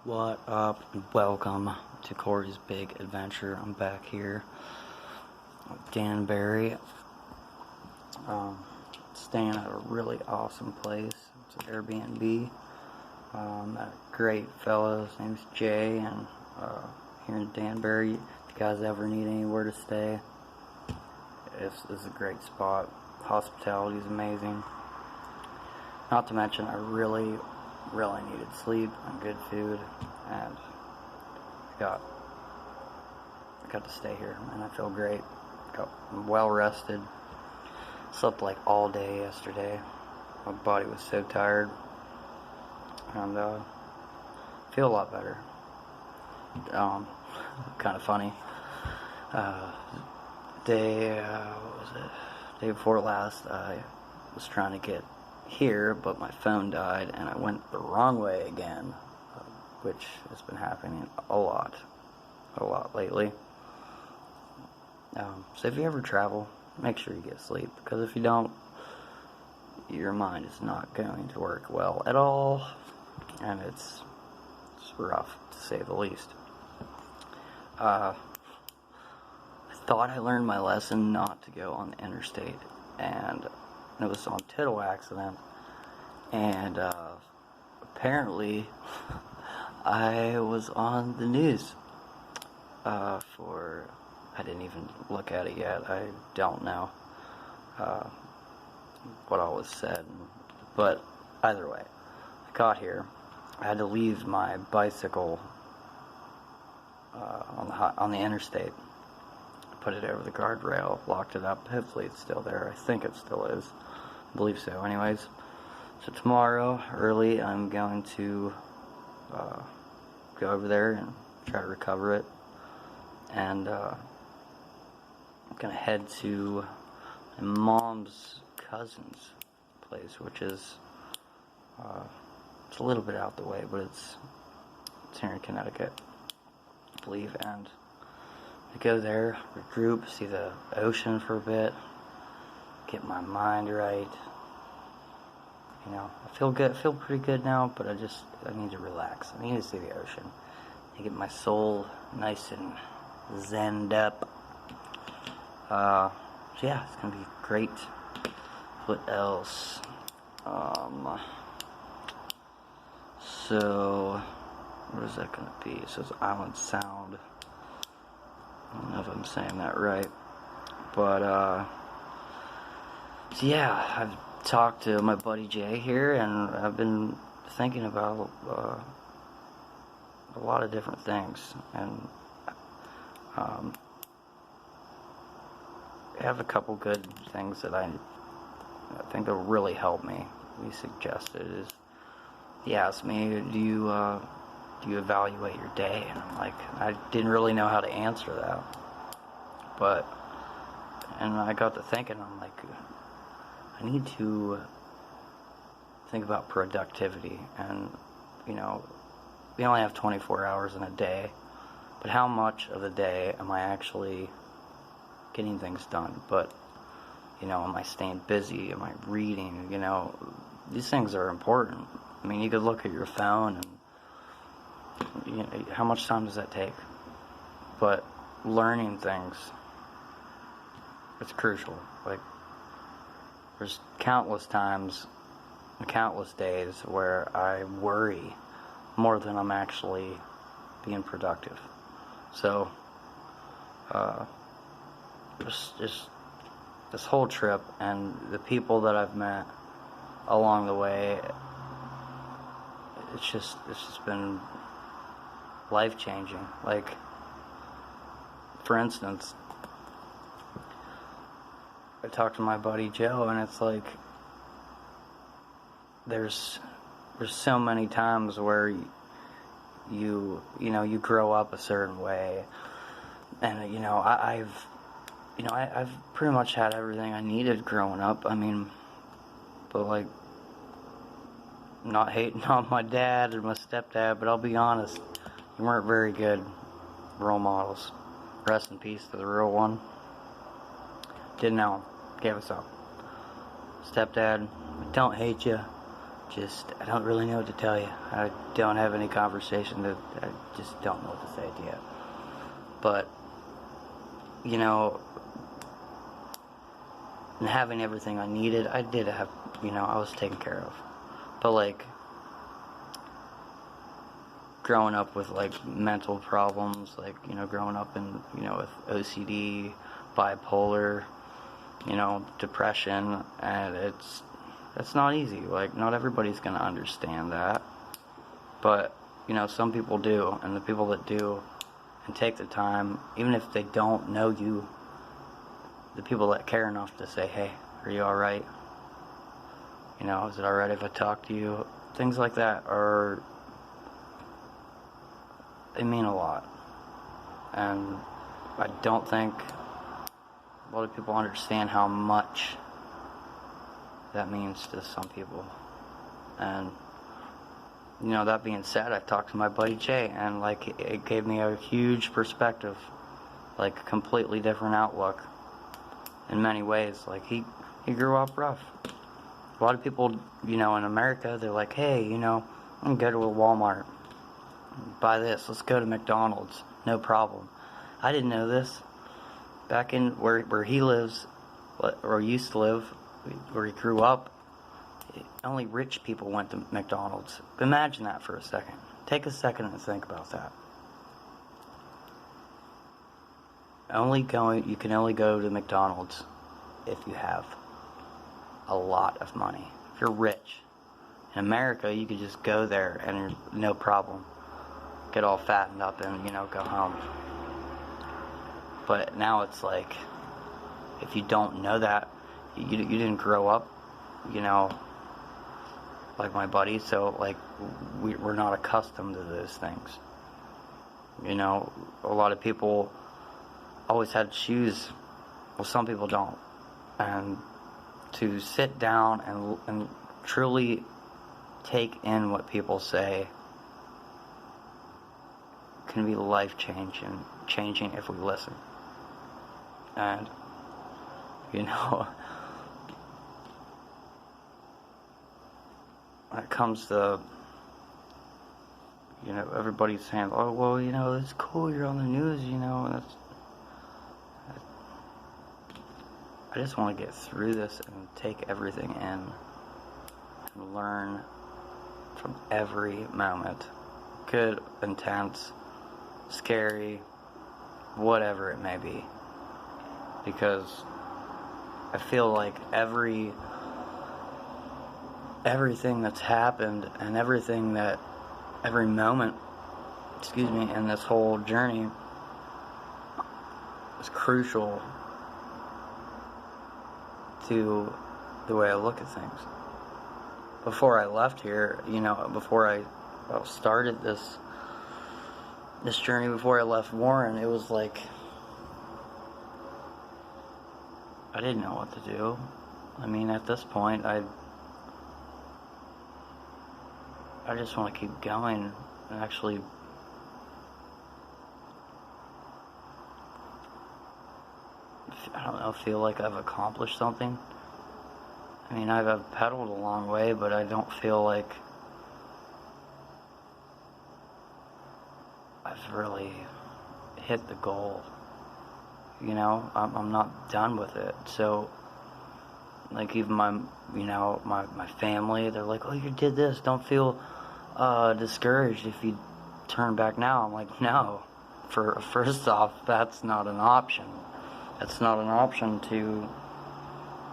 What up? Welcome to Cory's Big Adventure. I'm back here with Danbury, staying at a really awesome place. It's an Airbnb. Met a great fellow. His name's Jay, and here in Danbury, if you guys ever need anywhere to stay, this is a great spot. Hospitality is amazing. Not to mention, I really needed sleep and good food, and I got to stay here, and I feel great. I'm well rested. Slept like all day yesterday. My body was so tired, and feel a lot better. Kind of funny. What was it? Day before last, I was trying to get here, but my phone died and I went the wrong way again, which has been happening a lot lately. So if you ever travel, make sure you get sleep, because if you don't, your mind is not going to work well at all, and it's rough, to say the least. I thought I learned my lesson not to go on the interstate, and it was on total accident, and apparently I was on the news I didn't even look at it yet. I don't know what all was said, but either way, I got here. I had to leave my bicycle on the interstate. Put it over the guardrail, locked it up. Hopefully it's still there. I think it still is. I believe so. Anyways, so tomorrow early I'm going to go over there and try to recover it, and I'm gonna head to my mom's cousin's place, which is it's a little bit out the way, but it's here in Connecticut, I believe, and I go there, regroup, see the ocean for a bit, get my mind right. You know, I feel good, feel pretty good now, but I need to relax. I need to see the ocean. I get my soul nice and zenned up. So yeah, it's gonna be great. What else? So what is that gonna be? It says Island Sound. I don't know if I'm saying that right, but so yeah, I've talked to my buddy Jay here, and I've been thinking about a lot of different things, and I have a couple good things that I think will really help me. He suggested is, he asked me, do you evaluate your day? And I'm like, I didn't really know how to answer that, and I got to thinking, I'm like, I need to think about productivity, and you know, we only have 24 hours in a day, but how much of the day am I actually getting things done? But you know, am I staying busy? Am I reading? You know, these things are important. I mean, you could look at your phone, and you know, how much time does that take? But learning things, it's crucial. Like, there's countless times, countless days where I worry more than I'm actually being productive. So, just this whole trip and the people that I've met along the way, it's just been life-changing. Like, for instance, I talked to my buddy Joe, and it's like there's so many times where you grow up a certain way, and you know, I've pretty much had everything I needed growing up. I mean, but like, not hating on my dad and my stepdad, but I'll be honest, they weren't very good role models. Rest in peace to the real one. Didn't know him. Gave us up. Stepdad, I don't hate you. I don't really know what to tell you. I don't have any conversation. I just don't know what to say to you. But, you know, and having everything I needed, I did have, I was taken care of. But, like, growing up with, like, mental problems, like, growing up in, with OCD, bipolar, depression, and it's not easy. Like, not everybody's gonna understand that. But, some people do, and the people that do and take the time, even if they don't know you, the people that care enough to say, hey, are you alright? Is it alright if I talk to you? Things like that they mean a lot. And I don't think a lot of people understand how much that means to some people. And, that being said, I talked to my buddy Jay, and, like, it gave me a huge perspective, like, a completely different outlook in many ways. Like, he grew up rough. A lot of people, in America, they're like, hey, I'm gonna go to a Walmart, buy this, let's go to McDonald's, no problem. I didn't know this. Back in where he lives, or used to live, where he grew up, only rich people went to McDonald's. Imagine that for a second. Take a second and think about that. You can only go to McDonald's if you have a lot of money. If you're rich. In America, you could just go there and no problem. Get all fattened up and, go home. But now it's like, if you don't know that, you didn't grow up, like my buddy, so, like, we're not accustomed to those things. A lot of people always had shoes. Well, some people don't. And to sit down and truly take in what people say can be life-changing if we listen. And, when it comes to, everybody's saying, oh, well, it's cool, you're on the news, I just want to get through this and take everything in and learn from every moment. Good, intense, scary, whatever it may be. Because I feel like everything that's happened and every moment, in this whole journey is crucial to the way I look at things. Before I left here, before I started this journey, before I left Warren, it was like I didn't know what to do. At this point, I just want to keep going and actually feel like I've accomplished something. I've pedaled a long way, but I don't feel like I've really hit the goal. I'm not done with it. So, like, even my family, they're like, oh, you did this, don't feel discouraged if you turn back now. I'm like, no. First off, that's not an option. It's not an option to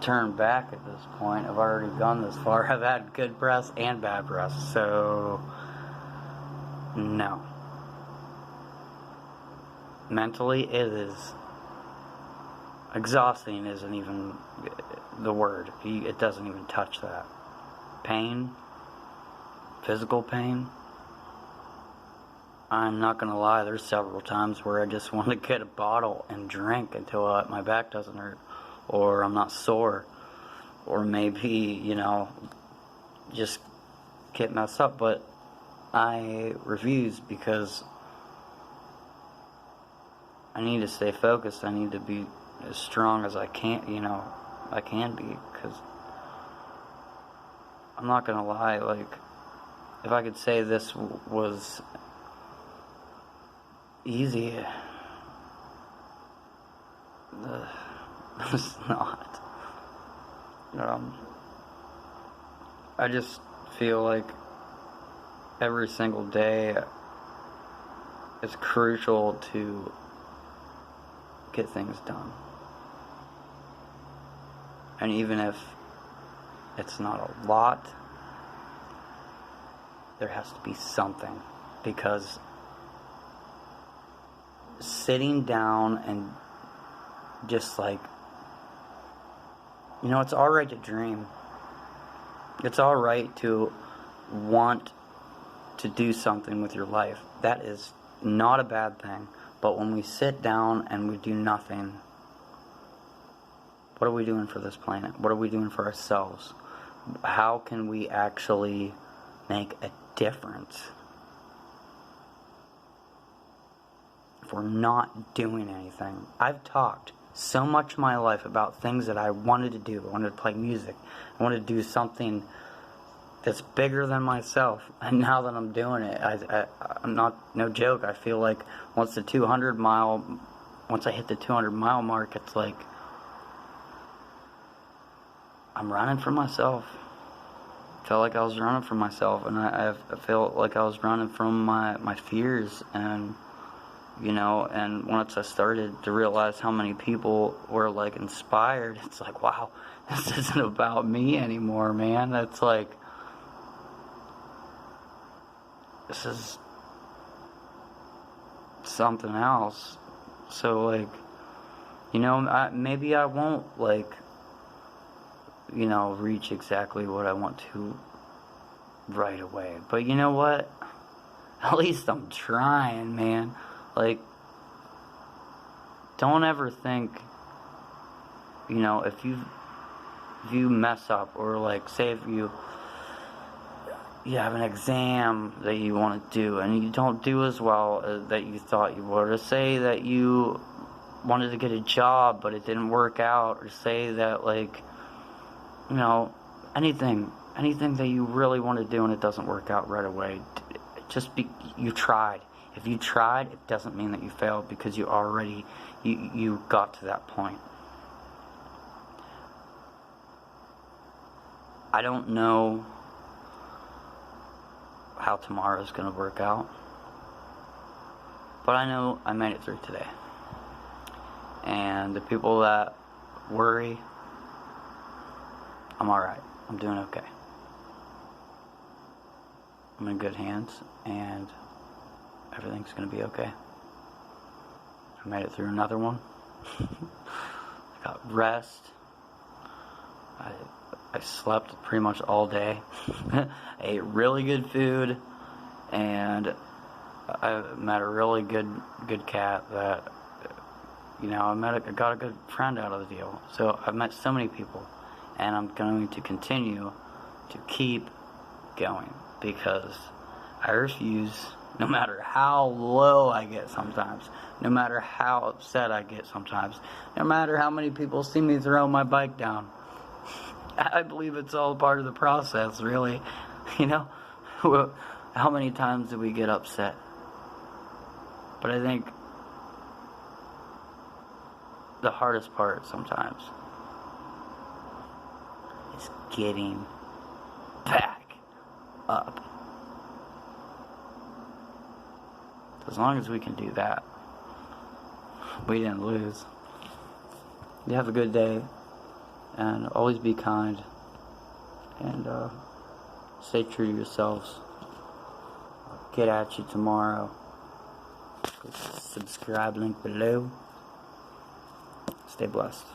turn back at this point. I've already gone this far. I've had good breaths and bad breaths, so no. Mentally, it is exhausting. Isn't even the word. It doesn't even touch that. Pain, physical pain. I'm not gonna lie, there's several times where I just want to get a bottle and drink until my back doesn't hurt, or I'm not sore, or maybe, just get messed up, but I refuse because I need to stay focused. I need to be as strong as I can, I can be, because I'm not gonna lie, like, if I could say this was easy, it's not. I just feel like every single day is crucial to get things done. And even if it's not a lot, there has to be something, because sitting down and just like, it's alright to dream. It's alright to want to do something with your life. That is not a bad thing. But when we sit down and we do nothing, what are we doing for this planet? What are we doing for ourselves? How can we actually make a difference if we're not doing anything? I've talked so much in my life about things that I wanted to do. I wanted to play music. I wanted to do something that's bigger than myself. And now that I'm doing it, I'm not, no joke, I feel like once I hit the 200 mile mark, it's like I'm running for myself. I felt like I was running from myself, and I felt like I was running from my fears, and and once I started to realize how many people were like inspired, it's like, wow, this isn't about me anymore, man. That's like, this is something else. So like, maybe I won't like, reach exactly what I want to right away. But you know what? At least I'm trying, man. Like, don't ever think, if you mess up, or like, say if you have an exam that you want to do and you don't do as well that you thought you would, or say that you wanted to get a job but it didn't work out, or say that like, anything that you really want to do and it doesn't work out right away, you tried. If you tried, it doesn't mean that you failed, because you already you got to that point. I don't know how tomorrow's going to work out, but I know I made it through today. And the people that worry, I'm alright. I'm doing okay. I'm in good hands, and everything's going to be okay. I made it through another one. I got rest. I slept pretty much all day. I ate really good food, and I met a really good cat that, I got a good friend out of the deal. So I've met so many people, and I'm going to continue to keep going, because I refuse, no matter how low I get sometimes, no matter how upset I get sometimes, no matter how many people see me throw my bike down. I believe it's all part of the process, really. How many times do we get upset? But I think the hardest part sometimes is getting back up. As long as we can do that, we didn't lose. You have a good day, and always be kind, and stay true to yourselves. I'll get at you tomorrow. Click the subscribe link below. Stay blessed.